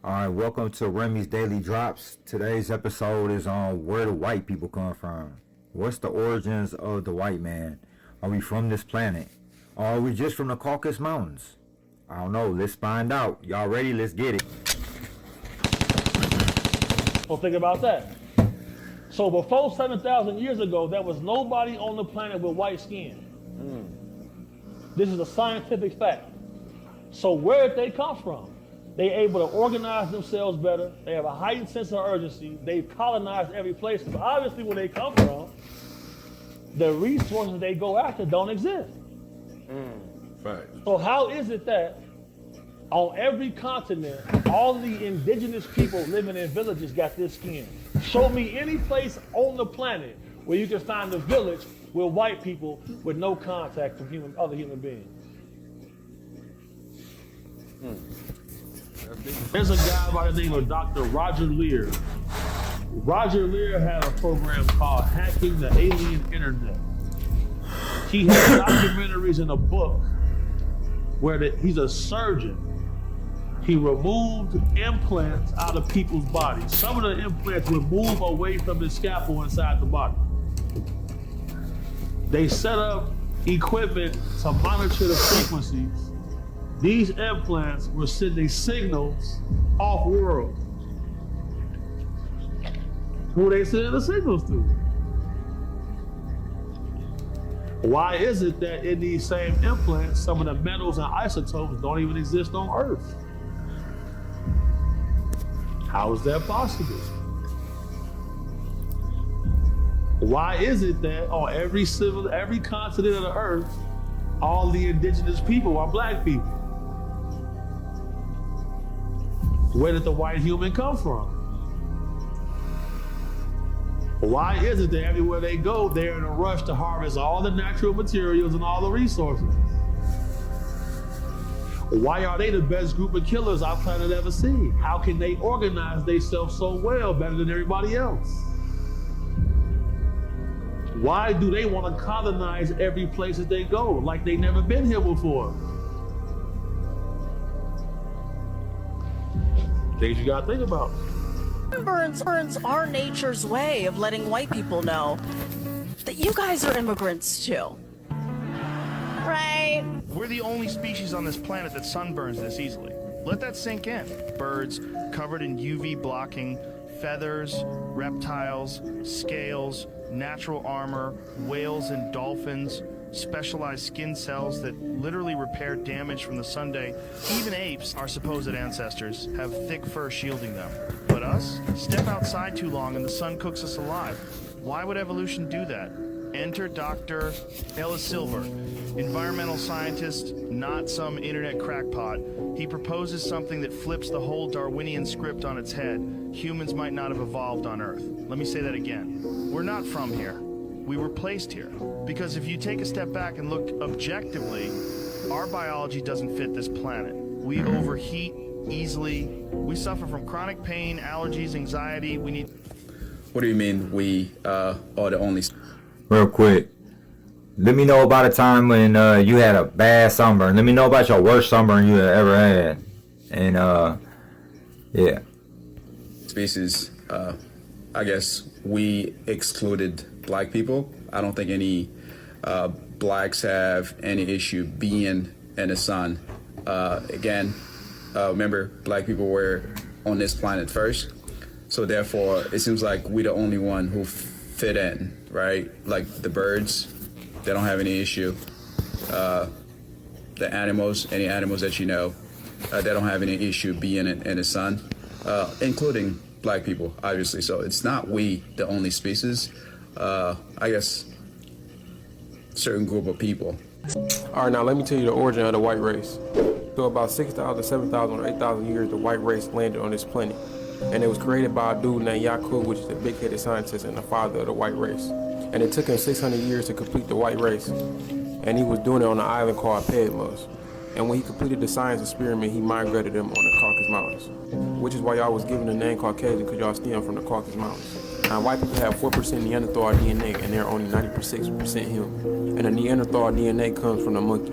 All right, welcome to Remy's Daily Drops. Today's episode is on where do white people come from? What's the origins of the white man? Are we from this planet? Or are we just from the Caucasus Mountains? I don't know. Let's find out. Y'all ready? Let's get it. Well, think about that. So before 7,000 years ago, there was nobody on the planet with white skin. This is a scientific fact. So where did they come from? They able to organize themselves better. They have a heightened sense of urgency. They've colonized every place. But obviously where they come from, the resources they go after don't exist. Right. So how is it that on every continent, all the indigenous people living in villages got this skin? Show me any place on the planet where you can find a village with white people with no contact from other human beings. There's a guy by the name of Dr. Roger Lear. Roger Lear had a program called Hacking the Alien Internet. He had documentaries in a book where he's a surgeon. He removed implants out of people's bodies. Some of the implants would move away from the scalpel inside the body. They set up equipment to monitor the frequencies. These implants were sending signals off-world. Who they sending the signals to? Why is it that in these same implants, some of the metals and isotopes don't even exist on Earth? How is that possible? Why is it that on every continent of the Earth, all the indigenous people are black people? Where did the white human come from? Why is it that everywhere they go, they're in a rush to harvest all the natural materials and all the resources? Why are they the best group of killers our planet ever seen? How can they organize themselves so well, better than everybody else? Why do they want to colonize every place that they go, like they never been here before? Things you gotta think about. Burns are nature's way of letting white people know that you guys are immigrants too. Right? We're the only species on this planet that sunburns this easily. Let that sink in. Birds covered in UV blocking, feathers, reptiles, scales, natural armor, whales and dolphins, specialized skin cells that literally repair damage from the sunday. Even apes, our supposed ancestors, have thick fur shielding them. But us? Step outside too long and the sun cooks us alive. Why would evolution do that? Enter Dr. Ellis Silver, environmental scientist, not some internet crackpot. He proposes something that flips the whole Darwinian script on its head. Humans might not have evolved on Earth. Let me say that again. We're not from here. We were placed here. Because if you take a step back and look objectively, our biology doesn't fit this planet. We overheat easily. We suffer from chronic pain, allergies, anxiety. We need... What do you mean we are the only... Real quick, let me know about a time when you had a bad sunburn. Let me know about your worst sunburn you ever had. And, yeah. Species, I guess we excluded black people. I don't think any blacks have any issue being in the sun. Again, remember, black people were on this planet first. So therefore, it seems like we're the only one who fit in, right? Like the birds, they don't have any issue. The animals, any animals that you know, they don't have any issue being in the sun, including black people, obviously. So it's not we, the only species. I guess certain group of people. All right, now let me tell you the origin of the white race. So about 6,000, 7,000, or 8,000 years, the white race landed on this planet. And it was created by a dude named Yakub, which is the big-headed scientist and the father of the white race. And it took him 600 years to complete the white race. And he was doing it on an island called Pedmos. And when he completed the science experiment, he migrated them on the Caucasus Mountains, which is why y'all was given the name Caucasian, because y'all stem from the Caucasus Mountains. Now, white people have 4% Neanderthal DNA, and they're only 96% human. And the Neanderthal DNA comes from the monkey.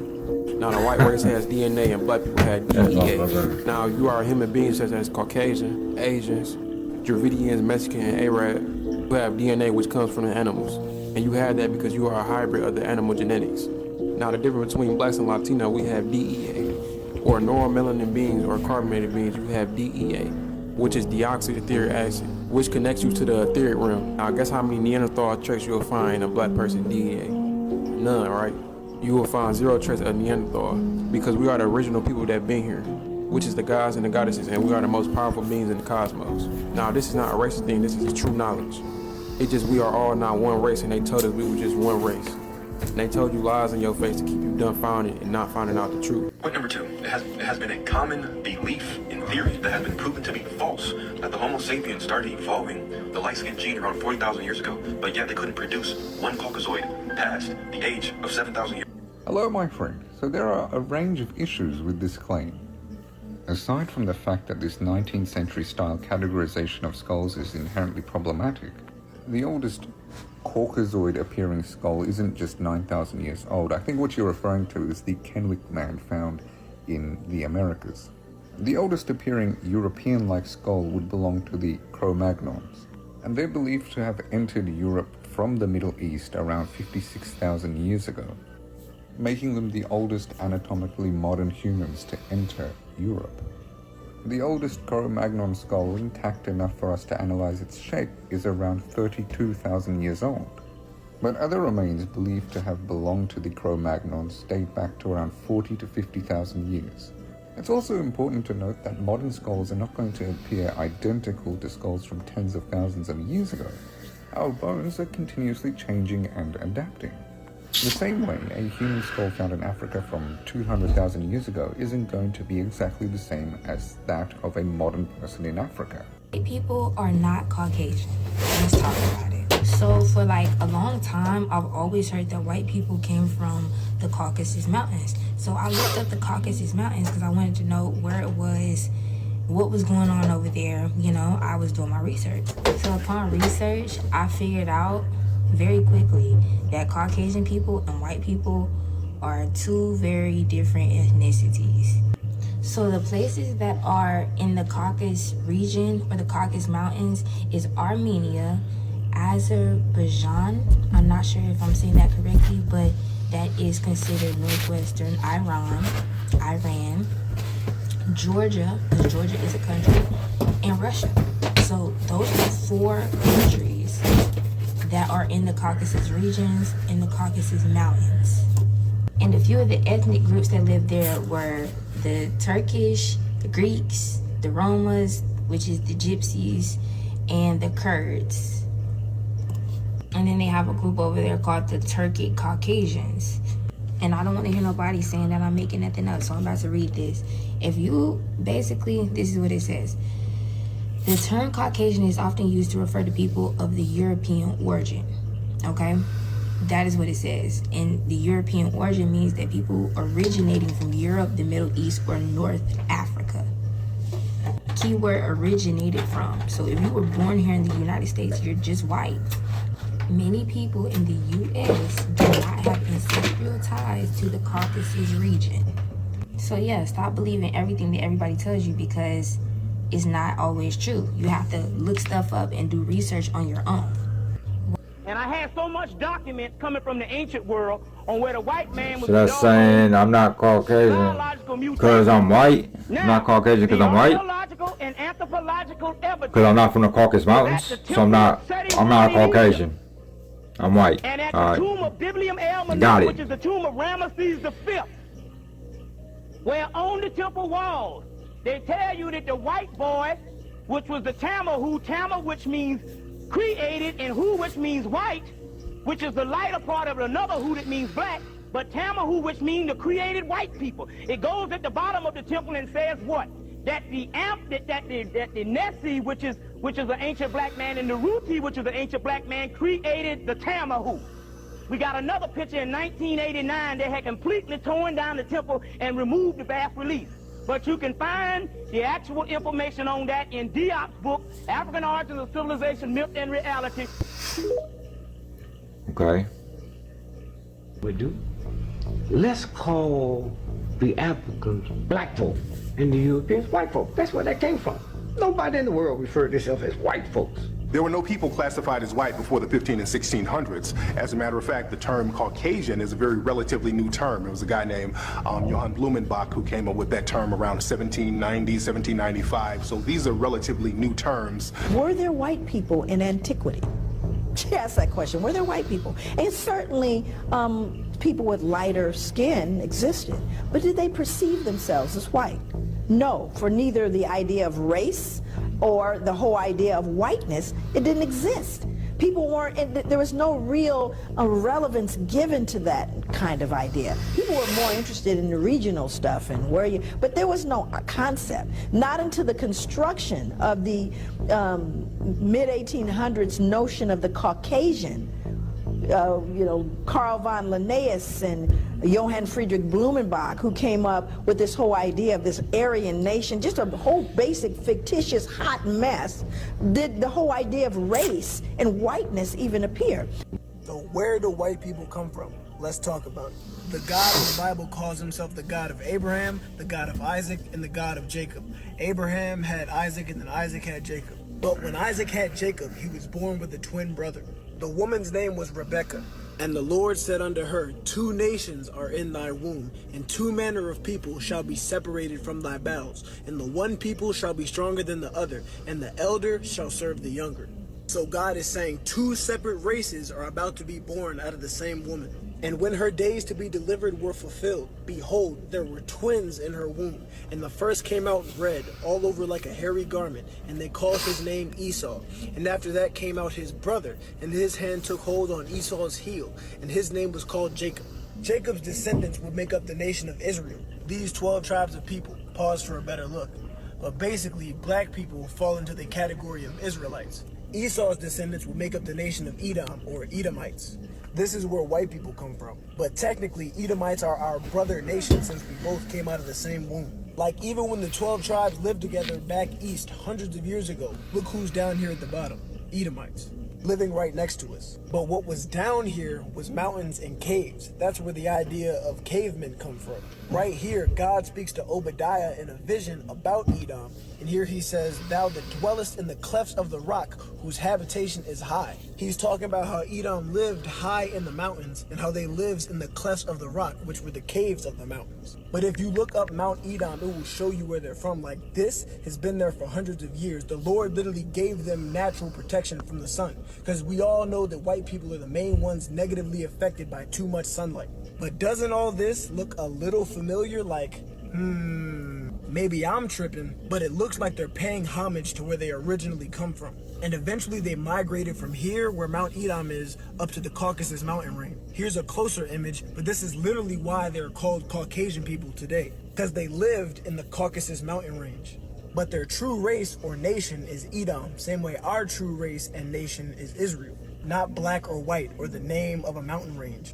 Now, the white race has DNA and black people had DEA. Now, you are human beings such as Caucasian, Asians, Dravidians, Mexican, and Arab who have DNA which comes from the animals. And you have that because you are a hybrid of the animal genetics. Now, the difference between blacks and Latino, we have DEA. Or neuromelanin beings or carbonated beings, you have DEA, which is deoxyetheric acid, which connects you to the etheric realm. Now, guess how many Neanderthal traits you'll find in a black person DEA? None, right? You will find 0 traits of Neanderthal because we are the original people that been here, which is the gods and the goddesses, and we are the most powerful beings in the cosmos. Now, this is not a racist thing, this is true knowledge. It's just we are all not one race, and they told us we were just one race. And they told you lies in your face to keep you dumbfounded and not finding out the truth. Point number 2, it has been a common belief in theory that has been proven to be false that the Homo sapiens started evolving the light-skinned gene around 40,000 years ago, but yet they couldn't produce one Caucasoid past the age of 7,000 years. Hello, my friend. So there are a range of issues with this claim. Aside from the fact that this 19th century style categorization of skulls is inherently problematic, the oldest Caucasoid appearing skull isn't just 9,000 years old. I think what you're referring to is the Kenwick man found in the Americas. The oldest appearing European-like skull would belong to the Cro-Magnons, and they're believed to have entered Europe from the Middle East around 56,000 years ago, making them the oldest anatomically modern humans to enter Europe. The oldest Cro-Magnon skull intact enough for us to analyze its shape is around 32,000 years old, but other remains believed to have belonged to the Cro-Magnons date back to around 40 to 50,000 years. It's also important to note that modern skulls are not going to appear identical to skulls from tens of thousands of years ago. Our bones are continuously changing and adapting. The same way, a human skull found in Africa from 200,000 years ago isn't going to be exactly the same as that of a modern person in Africa. White people are not Caucasian. Let's talk about it. So for like a long time, I've always heard that white people came from the Caucasus Mountains. So I looked up the Caucasus Mountains because I wanted to know where it was, what was going on over there. You know, I was doing my research. So upon research, I figured out very quickly that Caucasian people and white people are two very different ethnicities. So the places that are in the Caucasus region or the Caucasus Mountains is Armenia, Azerbaijan, I'm not sure if I'm saying that correctly, but that is considered northwestern Iran, Georgia, because Georgia is a country, and Russia. So those are 4 countries that are in the Caucasus regions and the Caucasus Mountains. And a few of the ethnic groups that lived there were the Turkish, the Greeks, the Romas, which is the Gypsies, and the Kurds. And then they have a group over there called the Turkic Caucasians. And I don't want to hear nobody saying that I'm making nothing up, so I'm about to read this. If you, basically, this is what it says. The term Caucasian is often used to refer to people of the European origin, okay? That is what it says. And the European origin means that people originating from Europe, the Middle East, or North Africa. Keyword originated from. So if you were born here in the United States, you're just white. Many people in the U.S. do not have ancestral ties to the Caucasus region. So yeah, stop believing everything that everybody tells you because it's not always true. You have to look stuff up and do research on your own. And I had so much documents coming from the ancient world on where the white man was. So that's saying I'm not Caucasian because I'm white? I'm not Caucasian because I'm white? And anthropological evidence. Because I'm not from the Caucasus Mountains? So I'm not Caucasian. I'm white. And at the tomb of Biblium El Got Manu, it. which is the tomb of Ramesses V, where on the temple walls, they tell you that the white boy, which was the Tama, which means created, and Hu, which means white, which is the lighter part of another Hu that means black, but Tamahu, which means the created white people. It goes at the bottom of the temple and says what? That the Nessi, which is an ancient black man, and the Ruti, which is an ancient black man, created the Tamahu. We got another picture in 1989. They had completely torn down the temple and removed the bas-relief. But you can find the actual information on that in Diop's book, African Origins of Civilization, Myth and Reality. Okay. We do. Let's call the Africans, black folk, and the Europeans, white folk. That's where that came from. Nobody in the world referred themselves as white folks. There were no people classified as white before the 15 and 1600s. As a matter of fact, the term Caucasian is a very relatively new term. It was a guy named Johann Blumenbach who came up with that term around 1790, 1795. So these are relatively new terms. Were there white people in antiquity? She asked that question. Were there white people? And certainly people with lighter skin existed, but did they perceive themselves as white? No, for neither the idea of race or the whole idea of whiteness, it didn't exist. People weren't, there was no real relevance given to that kind of idea. People were more interested in the regional stuff and where you, but there was no concept. Not until the construction of the mid-1800s notion of the Caucasian, Carl von Linnaeus and Johann Friedrich Blumenbach, who came up with this whole idea of this Aryan nation, just a whole basic fictitious hot mess, did the whole idea of race and whiteness even appear. So where do white people come from? Let's talk about it. The God in the Bible calls himself the God of Abraham, the God of Isaac, and the God of Jacob. Abraham had Isaac, and then Isaac had Jacob. But when Isaac had Jacob, he was born with a twin brother. The woman's name was Rebekah. And the Lord said unto her, 2 nations are in thy womb, and 2 manner of people shall be separated from thy bowels. And the one people shall be stronger than the other, and the elder shall serve the younger. So God is saying 2 separate races are about to be born out of the same woman. And when her days to be delivered were fulfilled, behold, there were twins in her womb. And the first came out red, all over like a hairy garment, and they called his name Esau. And after that came out his brother, and his hand took hold on Esau's heel, and his name was called Jacob. Jacob's descendants would make up the nation of Israel. These 12 tribes of people. Pause for a better look. But basically, black people fall into the category of Israelites. Esau's descendants would make up the nation of Edom, or Edomites. This is where white people come from. But technically, Edomites are our brother nation since we both came out of the same womb. Like even when the 12 tribes lived together back east hundreds of years ago, look who's down here at the bottom, Edomites, living right next to us. But what was down here was mountains and caves. That's where the idea of cavemen come from. Right here, God speaks to Obadiah in a vision about Edom. And here he says, thou that dwellest in the clefts of the rock, whose habitation is high. He's talking about how Edom lived high in the mountains and how they lived in the clefts of the rock, which were the caves of the mountains. But if you look up Mount Edom, it will show you where they're from. Like this has been there for hundreds of years. The Lord literally gave them natural protection from the sun. Because we all know that white people are the main ones negatively affected by too much sunlight. But doesn't all this look a little familiar? Like, maybe I'm tripping, but it looks like they're paying homage to where they originally come from. And eventually they migrated from here, where Mount Edom is, up to the Caucasus mountain range. Here's a closer image, but this is literally why they're called Caucasian people today, because they lived in the Caucasus mountain range. But their true race or nation is Edom, same way our true race and nation is Israel, not black or white or the name of a mountain range.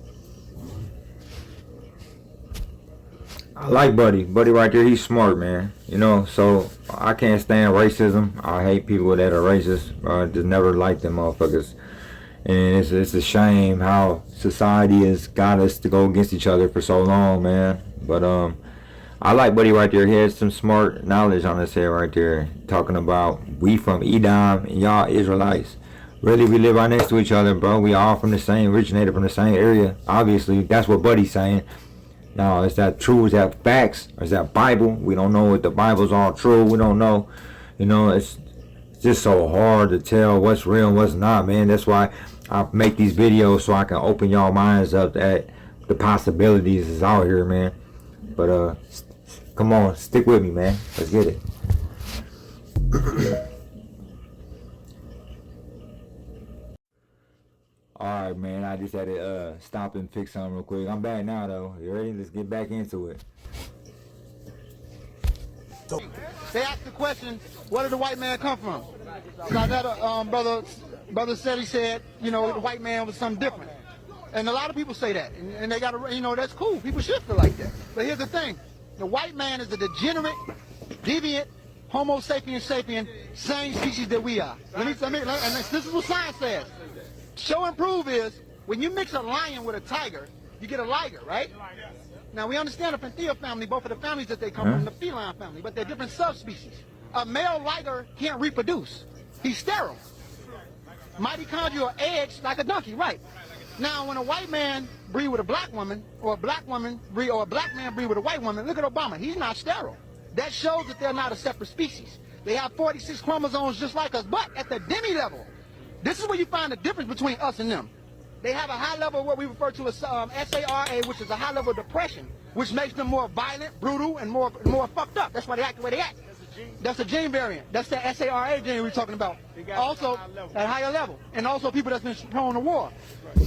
I like Buddy. Buddy right there, he's smart, man. You know, so I can't stand racism. I hate people that are racist. I just never liked them motherfuckers. And it's a shame how society has got us to go against each other for so long, man. But I like Buddy right there. He has some smart knowledge on his head right there. Talking about we from Edom and y'all Israelites. Really, we live right next to each other, bro. We all from the same, originated from the same area. Obviously, that's what Buddy's saying. Now, is that true? Is that facts? Or is that Bible? We don't know if the Bible's all true. We don't know. You know, it's just so hard to tell what's real and what's not, man. That's why I make these videos, so I can open y'all minds up that the possibilities is out here, man. But come on, stick with me, man. Let's get it. Alright, man, I just had to stop and fix something real quick. I'm back now, though. You ready? Let's get back into it. So, they asked the question, where did the white man come from? So I got a brother said, he said, you know, the white man was something different. And a lot of people say that. And they got to, you know, that's cool. People should feel like that. But here's the thing. The white man is a degenerate, deviant, Homo sapien sapien, same species that we are. And this is what science says. Show and prove is, when you mix a lion with a tiger, you get a liger, right? Now, we understand the Panthea family, both of the families that they come from, the feline family, but they're different subspecies. A male liger can't reproduce. He's sterile. Mitochondrial eggs like a donkey, right? Now, when a white man breed with a black woman, or a black woman breed, or a black man breed with a white woman, look at Obama. He's not sterile. That shows that they're not a separate species. They have 46 chromosomes just like us, but at the demi level, this is where you find the difference between us and them. They have a high level of what we refer to as SARA, which is a high level of depression, which makes them more violent, brutal, and more fucked up. That's why they act the way they act. That's a gene variant. That's the SARA gene we're talking about. Also, at a higher level. And also people that's been prone to war.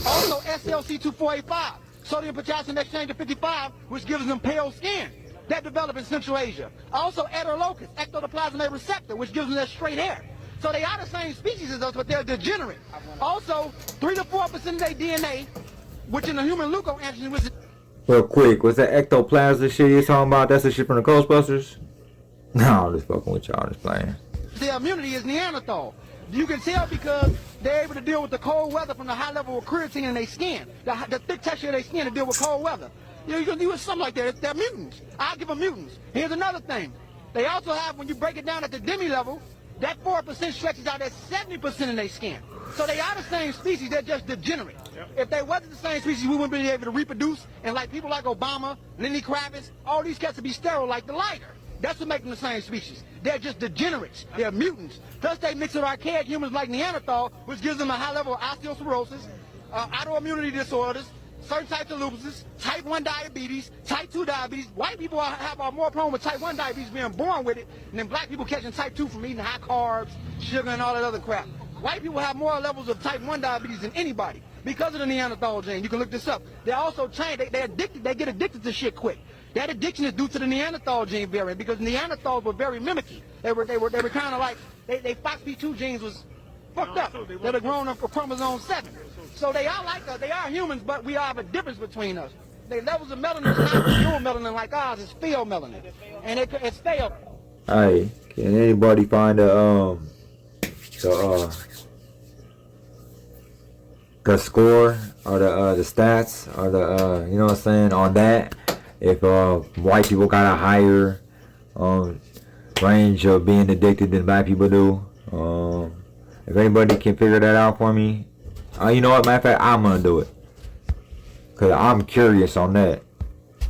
Also, SLC2485, sodium potassium exchange of 55, which gives them pale skin. That developed in Central Asia. Also, Ederlocus, ectoplasmic receptor, which gives them that straight hair. So they are the same species as us, but they're degenerate. Also, 3 to 4% of their DNA, which in the human leukoantigen, which is... Real quick, was that ectoplasm shit you're talking about? That's the shit from the Ghostbusters? No, I'm just fucking with y'all, just playing. Their immunity is Neanderthal. You can tell because they're able to deal with the cold weather from the high level of creatine in their skin, the thick texture of their skin to deal with cold weather. You know, you can do something like that. They're mutants. I'll give them mutants. Here's another thing. They also have, when you break it down at the demi level, that 4% stretches out at 70% in their skin. So they are the same species, they're just degenerate. If they wasn't the same species, we wouldn't be able to reproduce. And like people like Obama, Lenny Kravitz, all these cats would be sterile like the liger. That's what makes them the same species. They're just degenerates. They're mutants. Thus they mix with archaic humans like Neanderthal, which gives them a high level of osteoporosis, autoimmunity disorders, certain types of lupus, type 1 diabetes, type 2 diabetes. White people are more prone with type 1 diabetes being born with it than black people catching type 2 from eating high carbs, sugar, and all that other crap. White people have more levels of type 1 diabetes than anybody because of the Neanderthal gene. You can look this up. They're also trained, they're addicted, they get addicted to shit quick. That addiction is due to the Neanderthal gene variant because Neanderthals were very mimicky. They were kind of like, they FOXP2 genes was fucked up. They'd have grown up for chromosome 7. So they are like us, they are humans, but we have a difference between us. Their levels of melanin is not pure melanin like ours, it's pheomelanin. And it's failed. Hey, can anybody find the score or the stats or the you know what I'm saying on that? If white people got a higher range of being addicted than black people do, if anybody can figure that out for me, you know what, matter of fact, I'm gonna do it, cause I'm curious on that.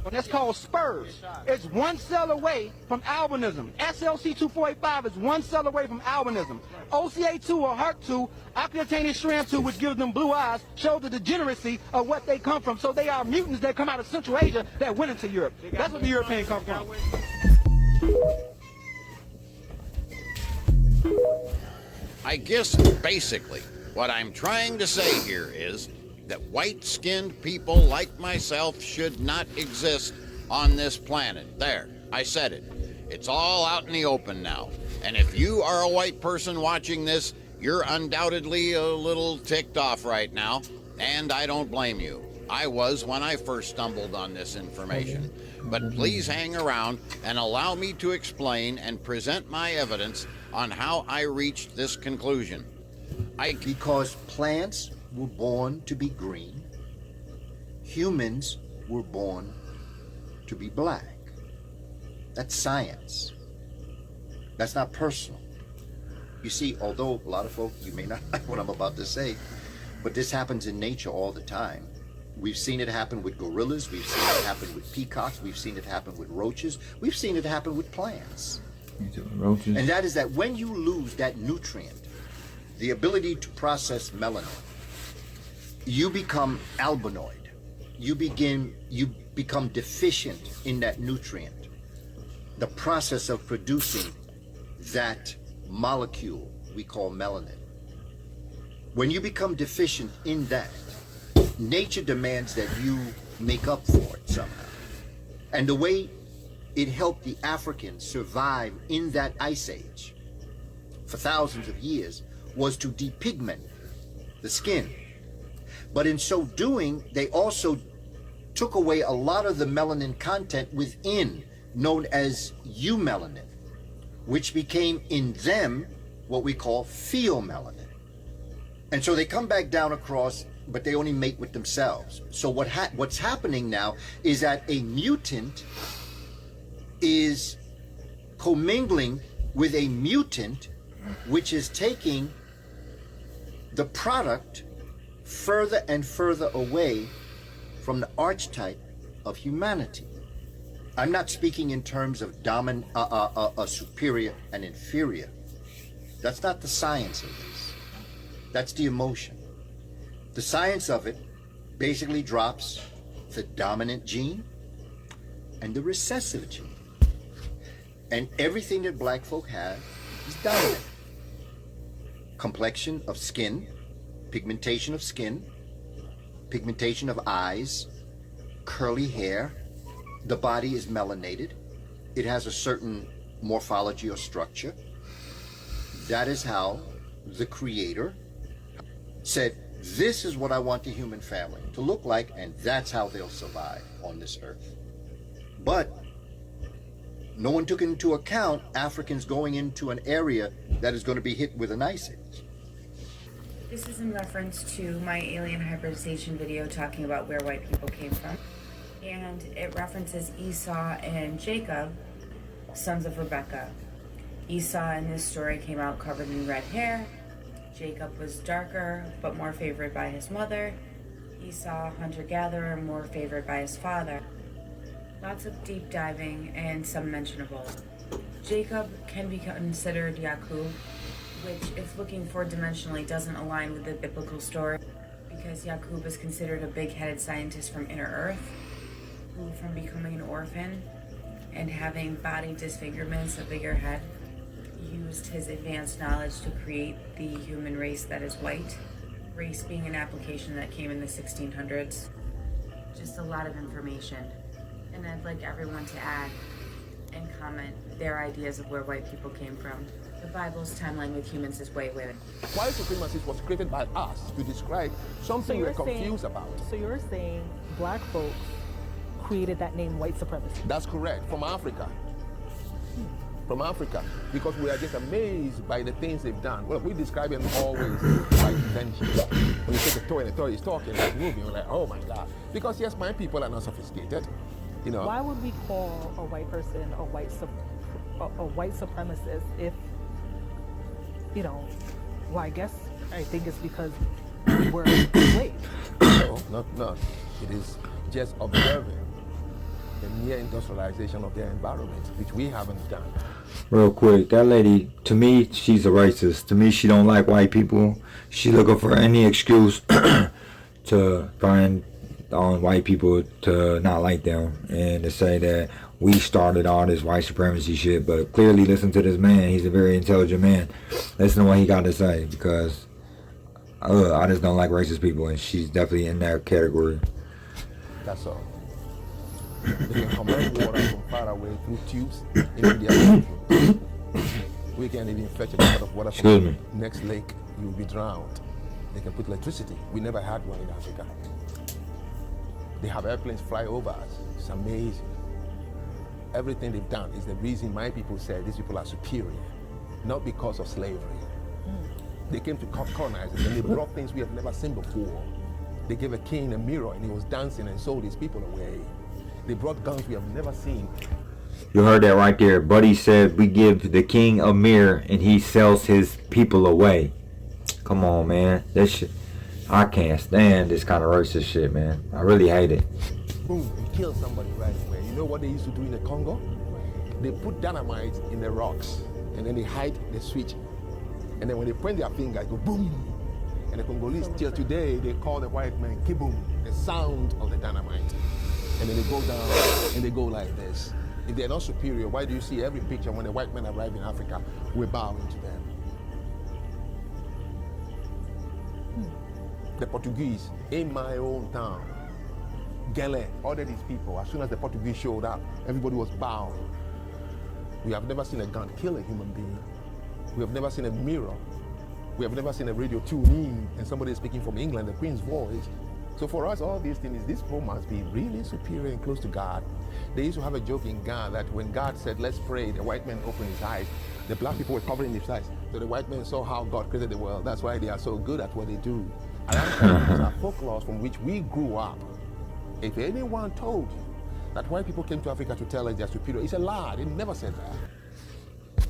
And that's called spurs. It's one cell away from albinism. SLC2485 is one cell away from albinism. OCA2 or HERT2, occultated strand 2, which gives them blue eyes, shows the degeneracy of what they come from. So they are mutants that come out of Central Asia that went into Europe. That's what the Europeans come from. I guess basically what I'm trying to say here is that white-skinned people like myself should not exist on this planet. There, I said it. It's all out in the open now. And if you are a white person watching this, you're undoubtedly a little ticked off right now, and I don't blame you. I was when I first stumbled on this information. But please hang around and allow me to explain and present my evidence on how I reached this conclusion. Because plants were born to be green, humans were born to be black. That's science. That's not personal. You see, although a lot of folk, you may not like what I'm about to say, but this happens in nature all the time. We've seen it happen with gorillas, we've seen it happen with peacocks, we've seen it happen with roaches, we've seen it happen with plants. Roaches. And that is that when you lose that nutrient, the ability to process melanin, you become albinoid. You become deficient in that nutrient. The process of producing that molecule we call melanin. When you become deficient in that, nature demands that you make up for it somehow. And the way it helped the Africans survive in that ice age for thousands of years was to depigment the skin. But in so doing, they also took away a lot of the melanin content within, known as eumelanin, which became in them what we call pheomelanin. And so they come back down across but they only mate with themselves. So what's happening now is that a mutant is commingling with a mutant, which is taking the product further and further away from the archetype of humanity. I'm not speaking in terms of superior and inferior. That's not the science of this. That's the emotion. The science of it basically drops the dominant gene and the recessive gene. And everything that black folk have is dominant. Complexion of skin, pigmentation of skin, pigmentation of eyes, curly hair. The body is melanated. It has a certain morphology or structure. That is how the Creator said, this is what I want the human family to look like, and that's how they'll survive on this earth. But no one took into account Africans going into an area that is going to be hit with an ice age. This is in reference to my alien hybridization video talking about where white people came from. And it references Esau and Jacob, sons of Rebekah. Esau in this story came out covered in red hair. Jacob was darker, but more favored by his mother. Esau, hunter-gatherer, more favored by his father. Lots of deep diving and some mentionable. Jacob can be considered Yakub, which, if looking four-dimensionally, doesn't align with the biblical story, because Yakub is considered a big-headed scientist from Inner Earth, who, from becoming an orphan and having body disfigurements, a bigger head, used his advanced knowledge to create the human race that is white. Race being an application that came in the 1600s. Just a lot of information. And I'd like everyone to add and comment their ideas of where white people came from. The Bible's timeline with humans is way. White supremacy was created by us to describe something we're confused about. So you're saying black folks created that name white supremacy? That's correct, from Africa. From Africa, because we are just amazed by the things they've done. Well, we describe them always by invention. When you take a toy and the toy is talking, it's moving, we're like, oh my God. Because yes, my people are not sophisticated. You know. Why would we call a white person a white supremacist if, you know, well, I think it's because we were enslaved. No, not. It is just observing the near industrialization of their environment, which we haven't done. Real quick, that lady, to me, she's a racist. To me, she don't like white people. She looking for any excuse to find on white people to not like them and to say that we started all this white supremacy shit. But clearly, listen to this man. He's a very intelligent man. Listen to what he got to say, because I just don't like racist people, and she's definitely in that category. That's all. They can command water from far away through tubes into their bedrooms. We can even fetch a bucket of water from the next lake, you'll be drowned. They can put electricity. We never had one in Africa. They have airplanes fly over us. It's amazing. Everything they've done is the reason my people say these people are superior, not because of slavery. They came to colonize us and they brought things we have never seen before. They gave a king a mirror and he was dancing and sold his people away. They brought guns we have never seen. You heard that right there. Buddy said we give the king a mirror and he sells his people away. Come on, man. This shit, I can't stand this kind of racist shit, man. I really hate it. Boom, and kill somebody right away. You know what they used to do in the Congo? They put dynamite in the rocks and then they hide the switch. And then when they point their finger, it go boom. And the Congolese, till today, they call the white man kiboom, the sound of the dynamite. And then they go down and they go like this. If they're not superior, why do you see every picture when the white men arrive in Africa, we're bowing to them? The Portuguese, in my own town, Gele ordered these people. As soon as the Portuguese showed up, everybody was bowing. We have never seen a gun kill a human being. We have never seen a mirror. We have never seen a radio tune in and somebody is speaking from England, the Queen's voice. So for us, all these things, this people must be really superior and close to God. They used to have a joke in Ghana that when God said, let's pray, the white man opened his eyes. The black people were covering his eyes. So the white man saw how God created the world. That's why they are so good at what they do. I am telling you, these are folklores from which we grew up. If anyone told you that white people came to Africa to tell us they're superior, it's a lie. They never said that.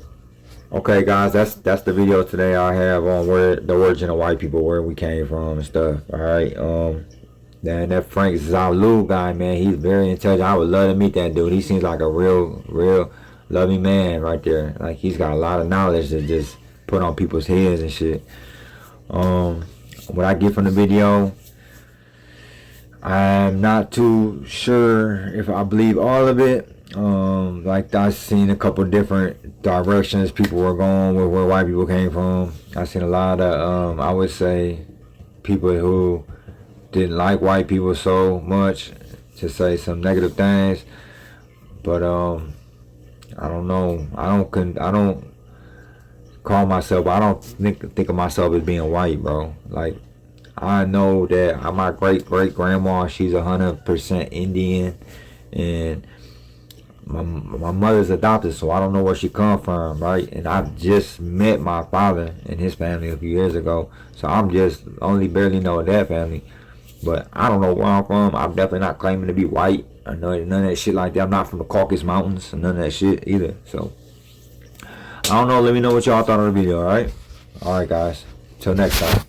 Okay, guys, that's the video today I have on where the origin of white people, where we came from and stuff. All right. Then that Frank Zalu guy, man, he's very intelligent. I would love to meet that dude. He seems like a real loving man right there. Like, he's got a lot of knowledge to just put on people's heads and shit. What I get from the video, I'm not too sure if I believe all of it. Like, I've seen a couple different directions people were going with where white people came from. I've seen a lot of, I would say, people who didn't like white people so much to say some negative things. But I don't know. I don't call myself. I don't think of myself as being white, bro. Like, I know that my great grandma, she's 100% Indian, and my mother's adopted, so I don't know where she come from, right? And I just met my father and his family a few years ago, so I'm just only barely know that family. But I don't know where I'm from. I'm definitely not claiming to be white. I know none of that shit like that. I'm not from the Caucasus Mountains, and none of that shit either. So I don't know. Let me know what y'all thought of the video. All right, guys. Till next time.